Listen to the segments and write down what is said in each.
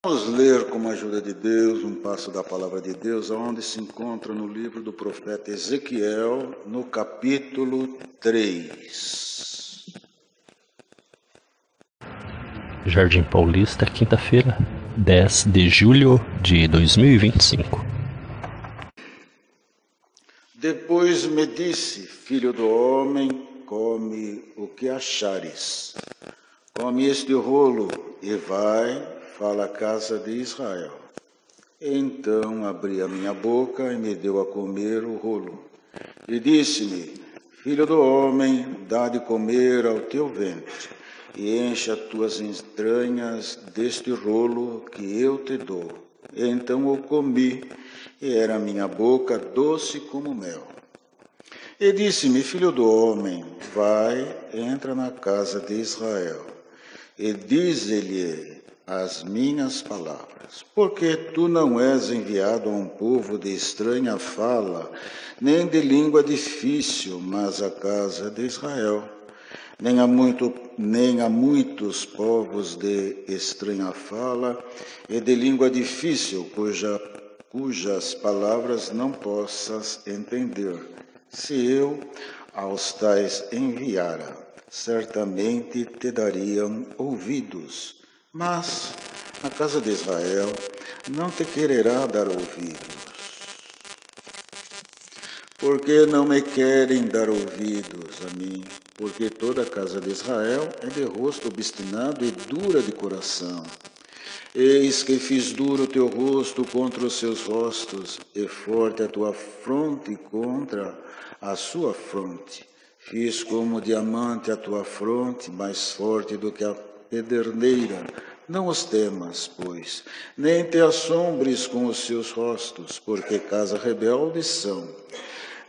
Vamos ler com a ajuda de Deus um passo da palavra de Deus, onde se encontra no livro do profeta Ezequiel, no capítulo 3. Jardim Paulista, quinta-feira, 10 de julho de 2025. Depois me disse, filho do homem, come o que achares. Come este rolo e vai, fala a casa de Israel. Então abri a minha boca e me deu a comer o rolo. E disse-me, filho do homem, dá de comer ao teu ventre, e enche as tuas entranhas deste rolo que eu te dou. Então eu comi, e era a minha boca doce como mel. E disse-me, filho do homem, vai, entra na casa de Israel, e dize-lhe as minhas palavras, porque tu não és enviado a um povo de estranha fala, nem de língua difícil, mas à casa de Israel. Nem há muitos povos de estranha fala e de língua difícil, cujas palavras não possas entender. Se eu aos tais enviara, certamente te dariam ouvidos, mas a casa de Israel não te quererá dar ouvidos. Porque não me querem dar ouvidos a mim, porque toda a casa de Israel é de rosto obstinado e dura de coração. Eis que fiz duro o teu rosto contra os seus rostos, e forte a tua fronte contra a sua fronte. Fiz como diamante a tua fronte, mais forte do que a pederneira. Não os temas, pois, nem te assombres com os seus rostos, porque casa rebelde são.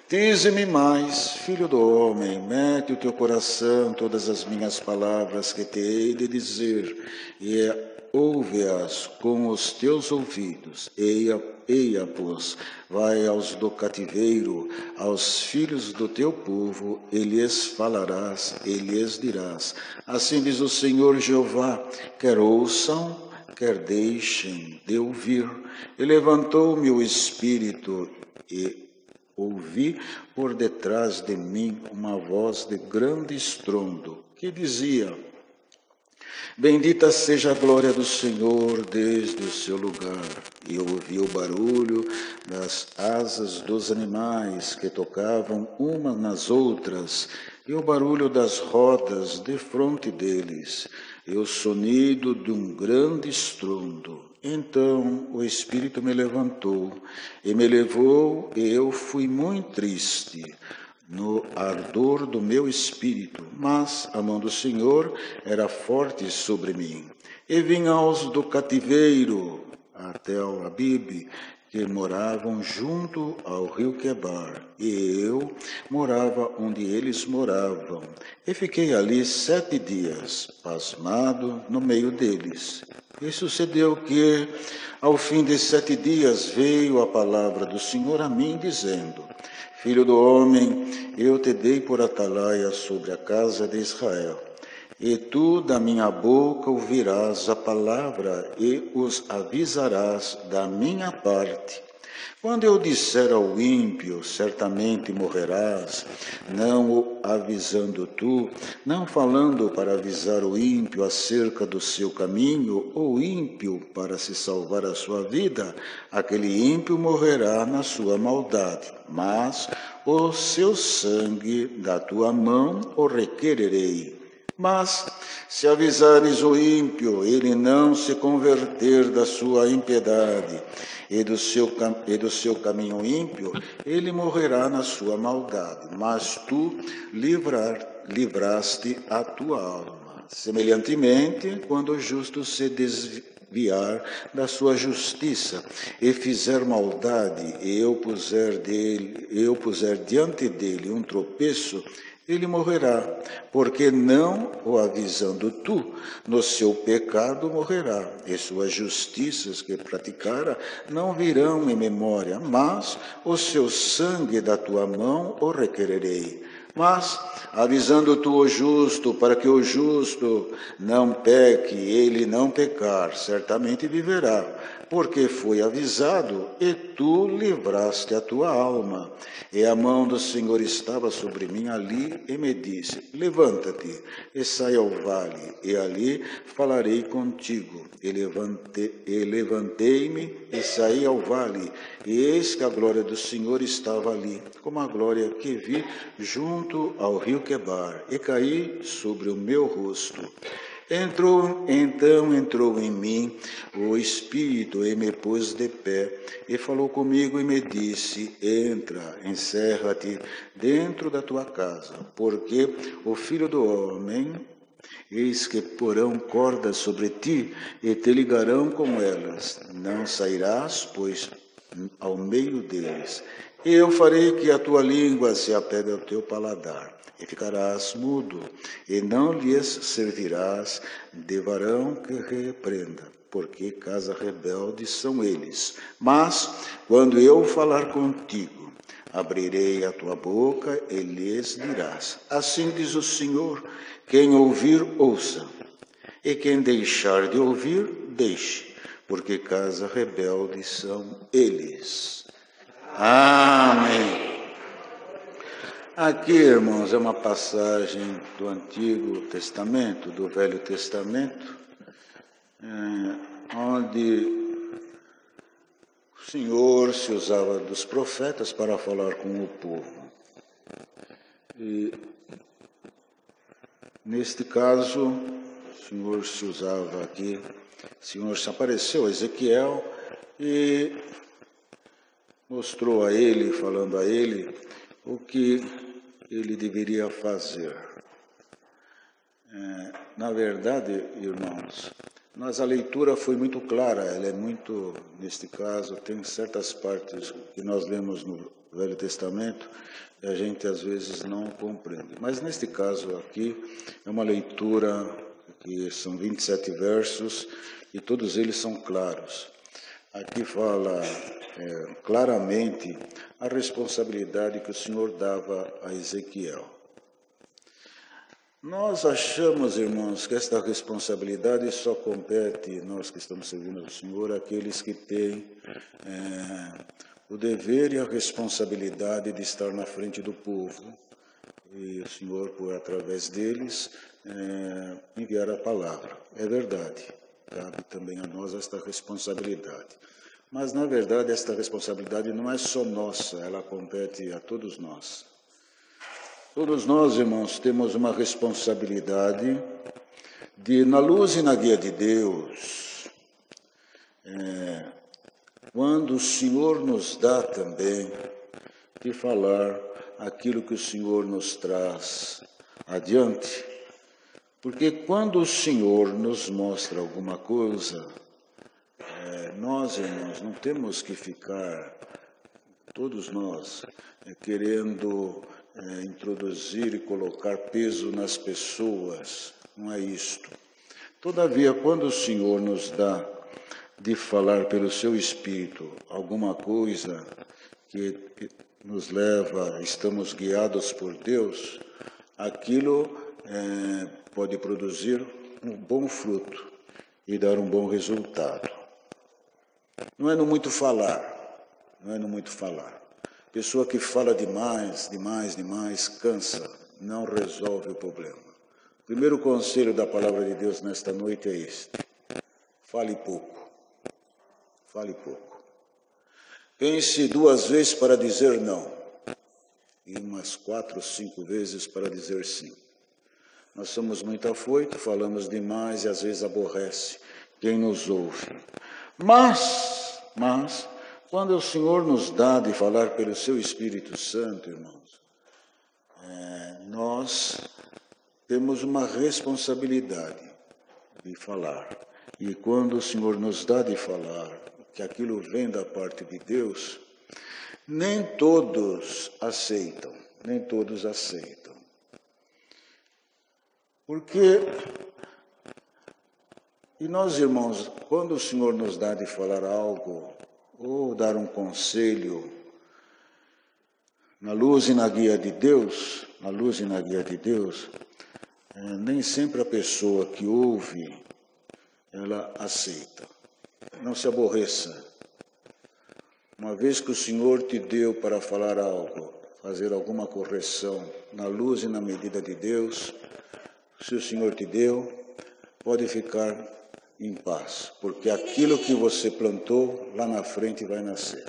Dize-me mais, filho do homem, mete o teu coração todas as minhas palavras que te hei de dizer, e ouve-as com os teus ouvidos. Eia, pois, vai aos do cativeiro, aos filhos do teu povo, e lhes falarás, e lhes dirás. Assim diz o Senhor Jeová, quer ouçam, quer deixem de ouvir. E levantou-me o espírito, e ouvi por detrás de mim uma voz de grande estrondo, que dizia, bendita seja a glória do Senhor desde o seu lugar. E ouvi o barulho das asas dos animais que tocavam umas nas outras, e o barulho das rodas defronte deles, e o sonido de um grande estrondo. Então o Espírito me levantou e me levou, e eu fui muito triste no ardor do meu espírito, mas a mão do Senhor era forte sobre mim. E vim aos do cativeiro, até ao Abibe, que moravam junto ao rio Quebar, e eu morava onde eles moravam. E fiquei ali 7 dias, pasmado no meio deles. E sucedeu que, ao fim de 7 dias, veio a palavra do Senhor a mim, dizendo, filho do homem, eu te dei por atalaia sobre a casa de Israel. E tu da minha boca ouvirás a palavra e os avisarás da minha parte. Quando eu disser ao ímpio, certamente morrerás, não o avisando tu, não falando para avisar o ímpio acerca do seu caminho, ou ímpio para se salvar a sua vida, aquele ímpio morrerá na sua maldade, mas o seu sangue da tua mão o requererei. Mas, se avisares o ímpio, ele não se converter da sua impiedade e do seu caminho ímpio, ele morrerá na sua maldade. Mas tu livraste a tua alma. Semelhantemente, quando o justo se desviar da sua justiça e fizer maldade, e eu puser diante dele um tropeço, ele morrerá, porque não o avisando tu, no seu pecado morrerá, e suas justiças que praticara não virão em memória, mas o seu sangue da tua mão o requererei. Mas, avisando tu o justo, para que o justo não peque, ele não pecar, certamente viverá, porque foi avisado, e tu livraste a tua alma. E a mão do Senhor estava sobre mim ali, e me disse, levanta-te, e sai ao vale, e ali falarei contigo. E levantei-me, e saí ao vale, e eis que a glória do Senhor estava ali, como a glória que vi junto ao rio Quebar, e caí sobre o meu rosto. Então entrou em mim o Espírito e me pôs de pé, e falou comigo e me disse, entra, encerra-te dentro da tua casa, porque o Filho do Homem, eis que porão cordas sobre ti, e te ligarão com elas, não sairás, pois, ao meio deles. E eu farei que a tua língua se apegue ao teu paladar, e ficarás mudo, e não lhes servirás de varão que repreenda, porque casa rebelde são eles. Mas, quando eu falar contigo, abrirei a tua boca e lhes dirás, assim diz o Senhor, quem ouvir, ouça, e quem deixar de ouvir, deixe, porque casa rebelde são eles. Amém. Aqui, irmãos, é uma passagem do Antigo Testamento, do Velho Testamento, onde o Senhor se usava dos profetas para falar com o povo. E, neste caso, o Senhor se usava aqui, o Senhor se apareceu a Ezequiel e mostrou a ele, falando a ele, o que ele deveria fazer. Na verdade, irmãos, a leitura foi muito clara, ela é muito, neste caso, tem certas partes que nós lemos no Velho Testamento e a gente às vezes não compreende. Mas neste caso aqui, é uma leitura que são 27 versos e todos eles são claros. Aqui fala claramente a responsabilidade que o Senhor dava a Ezequiel. Nós achamos, irmãos, que esta responsabilidade só compete, nós que estamos servindo ao Senhor, aqueles que têm o dever e a responsabilidade de estar na frente do povo. E o Senhor, por através deles, enviar a palavra. É verdade, cabe também a nós esta responsabilidade. Mas, na verdade, esta responsabilidade não é só nossa, ela compete a todos nós. Todos nós, irmãos, temos uma responsabilidade de, na luz e na guia de Deus, quando o Senhor nos dá também de falar aquilo que o Senhor nos traz adiante, porque quando o Senhor nos mostra alguma coisa, nós, irmãos, não temos que ficar, todos nós, querendo introduzir e colocar peso nas pessoas, não é isto. Todavia, quando o Senhor nos dá de falar pelo seu Espírito alguma coisa que nos leva, estamos guiados por Deus, aquilo pode produzir um bom fruto e dar um bom resultado. Não é no muito falar, não é no muito falar. Pessoa que fala demais, cansa, não resolve o problema. O primeiro conselho da palavra de Deus nesta noite é este: fale pouco, fale pouco. Pense 2 vezes para dizer não, e umas 4 ou 5 vezes para dizer sim. Nós somos muito afoitos, falamos demais e às vezes aborrece quem nos ouve. Mas, quando o Senhor nos dá de falar pelo seu Espírito Santo, irmãos, nós temos uma responsabilidade de falar. E quando o Senhor nos dá de falar, que aquilo vem da parte de Deus, nem todos aceitam. Porque, e nós, irmãos, quando o Senhor nos dá de falar algo, ou dar um conselho, Na luz e na guia de Deus, nem sempre a pessoa que ouve, ela aceita. Não se aborreça. Uma vez que o Senhor te deu para falar algo, fazer alguma correção, na luz e na medida de Deus, se o Senhor te deu, pode ficar em paz, porque aquilo que você plantou, lá na frente vai nascer.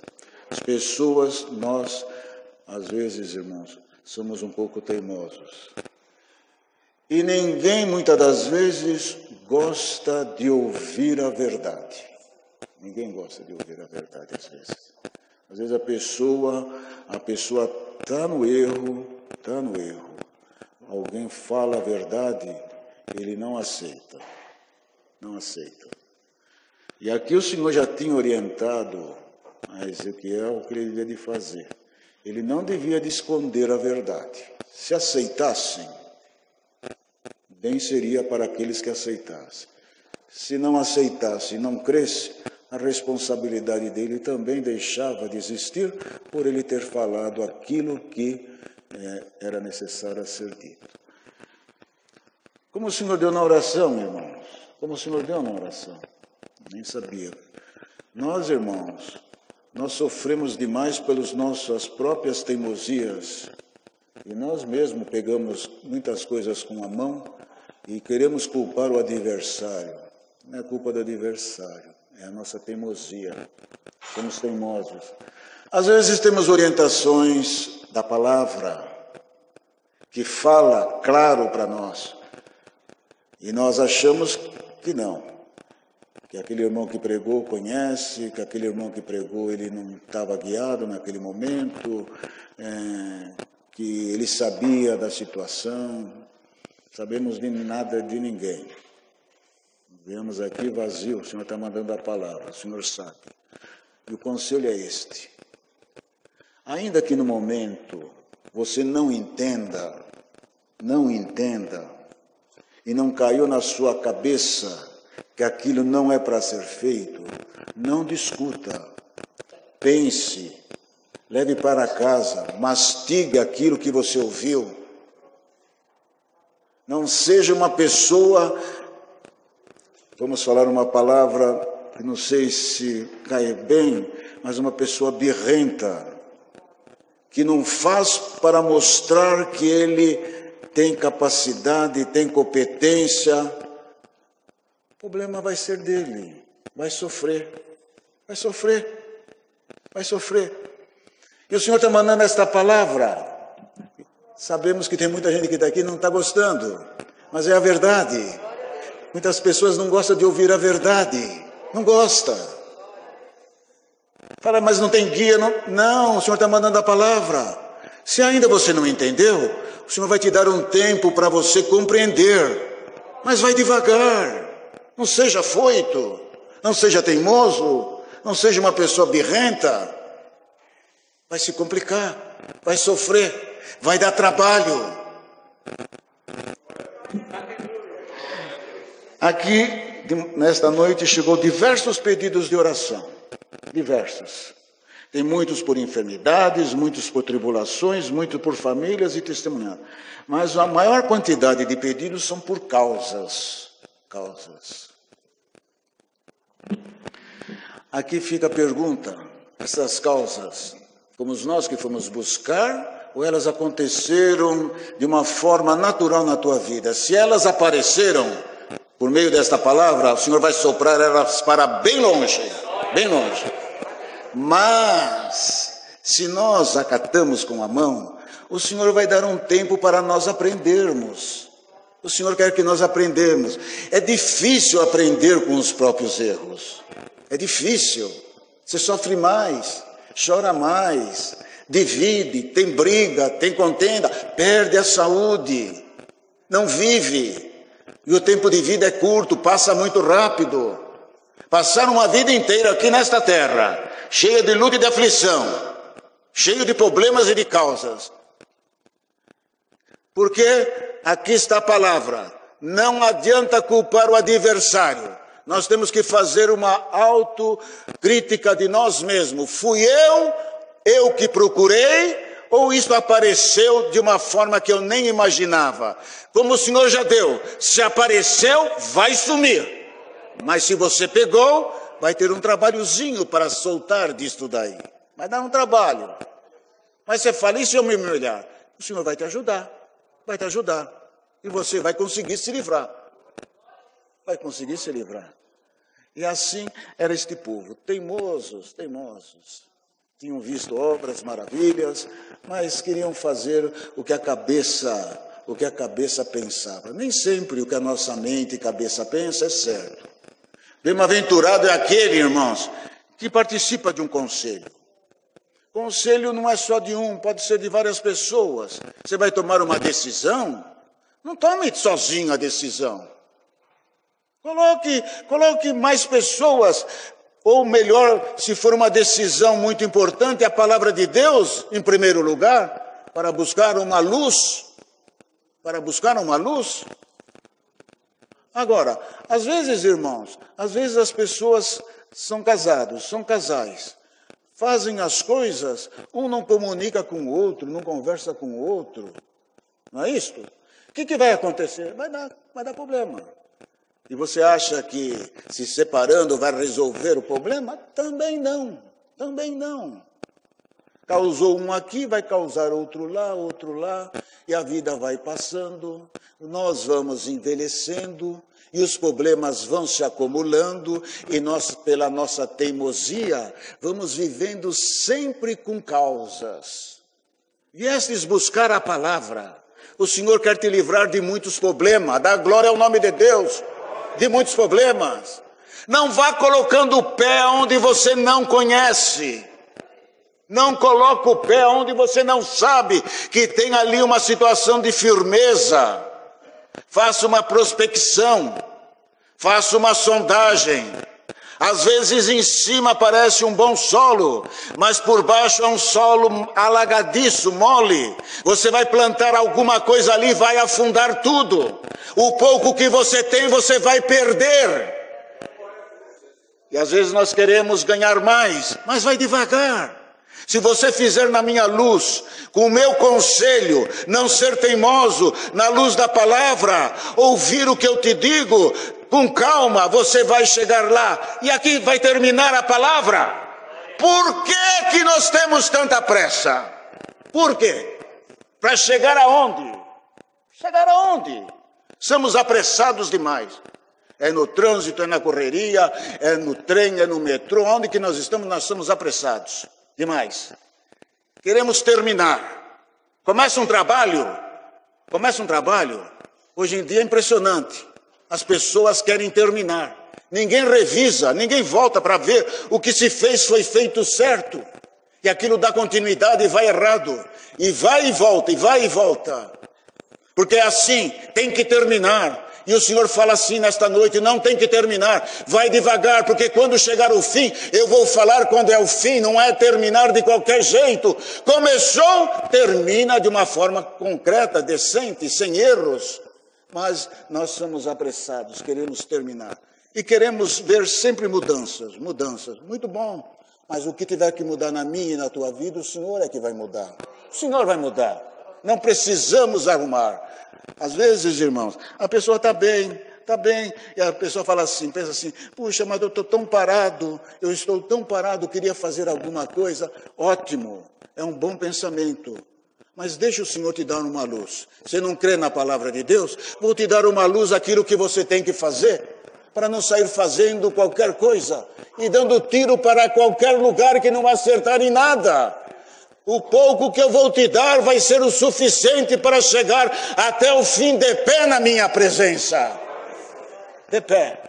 As pessoas, nós, às vezes, irmãos, somos um pouco teimosos. E ninguém, muitas das vezes, gosta de ouvir a verdade. Ninguém gosta de ouvir a verdade, às vezes. Às vezes a pessoa está no erro. Alguém fala a verdade, ele não aceita. E aqui o Senhor já tinha orientado a Ezequiel o que ele devia de fazer. Ele não devia de esconder a verdade. Se aceitassem, bem seria para aqueles que aceitassem. Se não aceitassem e não crescem, a responsabilidade dele também deixava de existir por ele ter falado aquilo que era necessário ser dito. Como o Senhor deu na oração, irmãos? Nem sabia. Nós, irmãos, nós sofremos demais pelas nossas próprias teimosias. E nós mesmos pegamos muitas coisas com a mão e queremos culpar o adversário. Não é culpa do adversário, é a nossa teimosia. Somos teimosos. Às vezes temos orientações da palavra que fala claro para nós. E nós achamos que não. Que aquele irmão que pregou conhece, que aquele irmão que pregou ele não estava guiado naquele momento, que ele sabia da situação. Sabemos de nada de ninguém. Viemos aqui vazio, o Senhor está mandando a palavra, o Senhor sabe. E o conselho é este. Ainda que no momento você não entenda, e não caiu na sua cabeça que aquilo não é para ser feito, não discuta, pense, leve para casa, mastigue aquilo que você ouviu. Não seja uma pessoa, vamos falar uma palavra que não sei se cai bem, mas uma pessoa birrenta, que não faz para mostrar que ele tem capacidade, tem competência. O problema vai ser dele, vai sofrer. E o Senhor está mandando esta palavra. Sabemos que tem muita gente que está aqui e não está gostando, mas é a verdade. Muitas pessoas não gostam de ouvir a verdade, não gosta. Fala, mas não tem guia, não? Não, o Senhor está mandando a palavra. Se ainda você não entendeu, o Senhor vai te dar um tempo para você compreender, mas vai devagar. Não seja afoito, não seja teimoso, não seja uma pessoa birrenta. Vai se complicar, vai sofrer. Vai dar trabalho. Aqui, nesta noite, chegou diversos pedidos de oração. Diversos. Tem muitos por enfermidades, muitos por tribulações, muitos por famílias e testemunhas. Mas a maior quantidade de pedidos são por causas. Aqui fica a pergunta. Essas causas, fomos nós que fomos buscar ou elas aconteceram de uma forma natural na tua vida? Se elas apareceram por meio desta palavra, o Senhor vai soprar elas para bem longe. Mas, se nós acatamos com a mão, o Senhor vai dar um tempo para nós aprendermos. O Senhor quer que nós aprendamos. É difícil aprender com os próprios erros. É difícil. Você sofre mais, chora mais, divide, tem briga, tem contenda, perde a saúde, não vive. E o tempo de vida é curto, passa muito rápido. Passar uma vida inteira aqui nesta terra, cheia de luta e de aflição, cheio de problemas e de causas. Porque aqui está a palavra, não adianta culpar o adversário. Nós temos que fazer uma autocrítica de nós mesmos. Fui eu que procurei, ou isso apareceu de uma forma que eu nem imaginava? Como o Senhor já deu, se apareceu, vai sumir. Mas se você pegou, vai ter um trabalhozinho para soltar disto daí. Vai dar um trabalho. Mas você fala, e se eu me humilhar? O Senhor vai te ajudar. Vai te ajudar. E você vai conseguir se livrar. Vai conseguir se livrar. E assim era este povo, teimosos, teimosos. Tinham visto obras, maravilhas, mas queriam fazer o que a cabeça pensava. Nem sempre o que a nossa mente e cabeça pensa é certo. Bem-aventurado é aquele, irmãos, que participa de um conselho. Conselho não é só de um, pode ser de várias pessoas. Você vai tomar uma decisão, não tome sozinho a decisão. Coloque mais pessoas, ou melhor, se for uma decisão muito importante, a palavra de Deus em primeiro lugar, para buscar uma luz. Agora, às vezes, irmãos, às vezes as pessoas são casados, são casais, fazem as coisas, um não comunica com o outro, não conversa com o outro, não é isto? O que vai acontecer? Vai dar problema. E você acha que se separando vai resolver o problema? Também não, também não. Causou um aqui, vai causar outro lá, e a vida vai passando, nós vamos envelhecendo, e os problemas vão se acumulando, e nós, pela nossa teimosia, vamos vivendo sempre com causas. Viestes buscar a palavra, o Senhor quer te livrar de muitos problemas, dá glória ao nome de Deus, de muitos problemas. Não vá colocando o pé onde você não conhece. Não coloque o pé onde você não sabe que tem ali uma situação de firmeza. Faça uma prospecção, faça uma sondagem. Às vezes em cima parece um bom solo, mas por baixo é um solo alagadiço, mole. Você vai plantar alguma coisa ali, vai afundar tudo. O pouco que você tem, você vai perder. E às vezes nós queremos ganhar mais, mas vai devagar. Se você fizer na minha luz, com o meu conselho, não ser teimoso, na luz da palavra, ouvir o que eu te digo, com calma, você vai chegar lá. E aqui vai terminar a palavra. Por que nós temos tanta pressa? Por quê? Para chegar aonde? Chegar aonde? Somos apressados demais. É no trânsito, é na correria, é no trem, é no metrô. Onde que nós estamos? Nós somos apressados demais. Queremos terminar. Começa um trabalho. Hoje em dia é impressionante. As pessoas querem terminar. Ninguém revisa, ninguém volta para ver o que se fez foi feito certo. E aquilo dá continuidade e vai errado. E vai e volta. Porque é assim, tem que terminar. E o Senhor fala assim nesta noite, não tem que terminar, vai devagar, porque quando chegar o fim, eu vou falar quando é o fim, não é terminar de qualquer jeito. Começou, termina de uma forma concreta, decente, sem erros. Mas nós somos apressados, queremos terminar. E queremos ver sempre mudanças, muito bom. Mas o que tiver que mudar na minha e na tua vida, o Senhor é que vai mudar. O Senhor vai mudar. Não precisamos arrumar. Às vezes, irmãos, a pessoa está bem, e a pessoa fala assim, pensa assim, puxa, mas eu estou tão parado, queria fazer alguma coisa. Ótimo, é um bom pensamento. Mas deixa o Senhor te dar uma luz. Você não crê na palavra de Deus? Vou te dar uma luz, aquilo que você tem que fazer, para não sair fazendo qualquer coisa e dando tiro para qualquer lugar que não vai acertar em nada. O pouco que eu vou te dar vai ser o suficiente para chegar até o fim de pé na minha presença. De pé.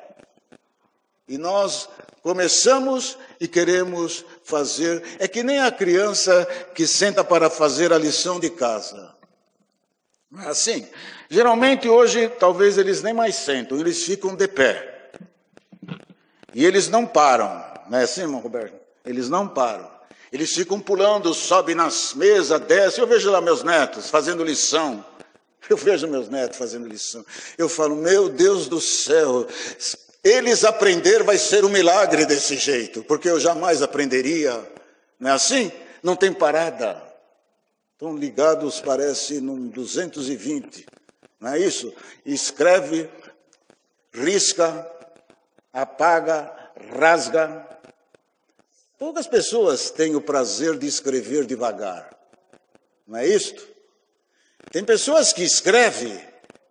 E nós começamos e queremos fazer. É que nem a criança que senta para fazer a lição de casa. Não é assim? Geralmente hoje, talvez eles nem mais sentam, eles ficam de pé. E eles não param. Não é assim, irmão Roberto? Eles não param. Eles ficam pulando, sobem nas mesas, descem. Eu vejo lá meus netos fazendo lição. Eu falo, meu Deus do céu, eles aprender vai ser um milagre desse jeito, porque eu jamais aprenderia. Não é assim? Não tem parada. Estão ligados, parece, num 220, não é isso? Escreve, risca, apaga, rasga. Poucas pessoas têm o prazer de escrever devagar, não é isto? Tem pessoas que escrevem,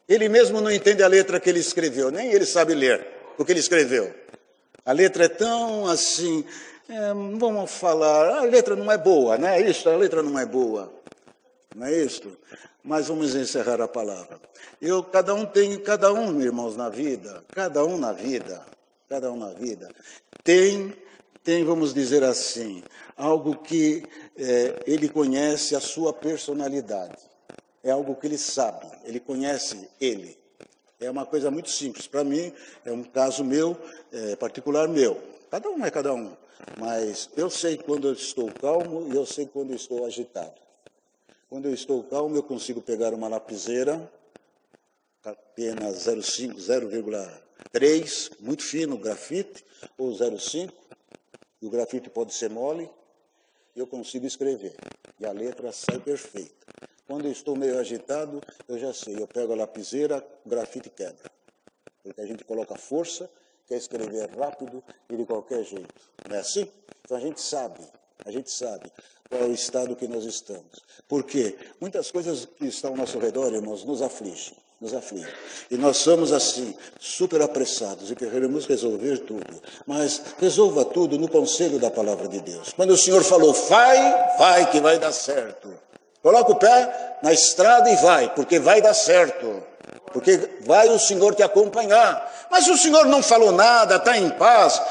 ele mesmo não entende a letra que ele escreveu, nem ele sabe ler o que ele escreveu. A letra é tão assim, vamos falar, a letra não é boa, não é isso? A letra não é boa, não é isto? Mas vamos encerrar a palavra. Cada um, irmãos, na vida, cada um na vida, tem, vamos dizer assim, algo que ele conhece a sua personalidade. É algo que ele sabe, ele conhece ele. É uma coisa muito simples. Para mim, é um caso meu, particular meu. Cada um é cada um. Mas eu sei quando eu estou calmo e eu sei quando eu estou agitado. Quando eu estou calmo, eu consigo pegar uma lapiseira, apenas 0,5, 0,3, muito fino, grafite, ou 0,5. E o grafite pode ser mole, e eu consigo escrever. E a letra sai perfeita. Quando eu estou meio agitado, eu já sei, eu pego a lapiseira, o grafite quebra. Porque a gente coloca força, quer escrever rápido e de qualquer jeito. Não é assim? Então a gente sabe qual é o estado que nós estamos. Por quê? Muitas coisas que estão ao nosso redor, irmãos, nos afligem. E nós somos assim, super apressados e queremos resolver tudo. Mas resolva tudo no conselho da palavra de Deus. Quando o Senhor falou, vai que vai dar certo. Coloca o pé na estrada e vai, porque vai dar certo. Porque vai o Senhor te acompanhar. Mas o Senhor não falou nada, está em paz.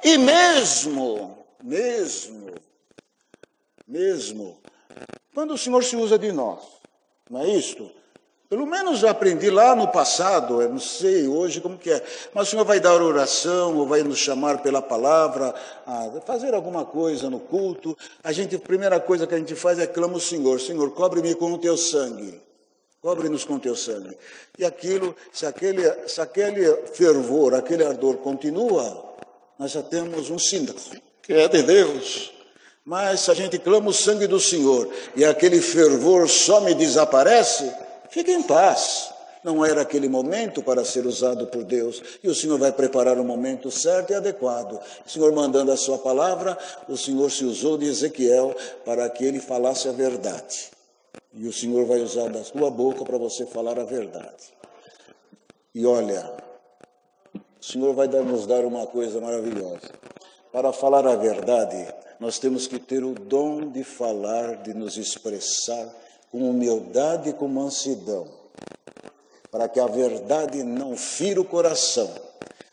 E mesmo, quando o Senhor se usa de nós, não é isto? Pelo menos eu aprendi lá no passado, eu não sei hoje como que é, mas o Senhor vai dar oração, ou vai nos chamar pela palavra, a fazer alguma coisa no culto. A primeira coisa que a gente faz é clama o Senhor, Senhor, cobre-me com o teu sangue, cobre-nos com o teu sangue. E aquilo, se aquele fervor, aquele ardor continua, nós já temos um sinal, que é de Deus. Mas se a gente clama o sangue do Senhor, e aquele fervor some e desaparece, fique em paz. Não era aquele momento para ser usado por Deus. E o Senhor vai preparar o momento certo e adequado. O Senhor mandando a sua palavra, o Senhor se usou de Ezequiel para que ele falasse a verdade. E o Senhor vai usar da sua boca para você falar a verdade. E olha, o Senhor vai nos dar uma coisa maravilhosa. Para falar a verdade, nós temos que ter o dom de falar, de nos expressar, com humildade e com mansidão, para que a verdade não fira o coração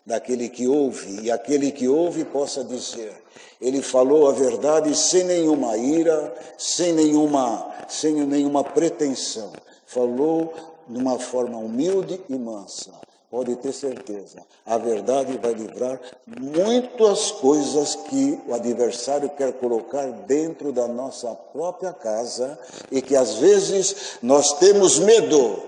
daquele que ouve, e aquele que ouve possa dizer, ele falou a verdade sem nenhuma ira, sem nenhuma pretensão, falou de uma forma humilde e mansa. Pode ter certeza, a verdade vai livrar muitas coisas que o adversário quer colocar dentro da nossa própria casa e que às vezes nós temos medo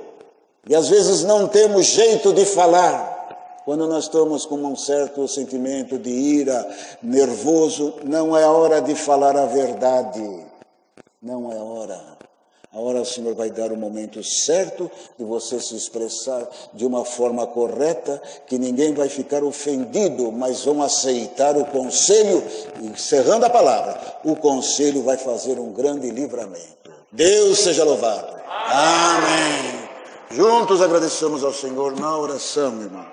e às vezes não temos jeito de falar. Quando nós estamos com um certo sentimento de ira, nervoso, não é hora de falar a verdade, não é hora. Agora o Senhor vai dar o momento certo de você se expressar de uma forma correta, que ninguém vai ficar ofendido, mas vão aceitar o conselho, encerrando a palavra, o conselho vai fazer um grande livramento. Deus seja louvado. Amém. Juntos agradecemos ao Senhor na oração, irmão.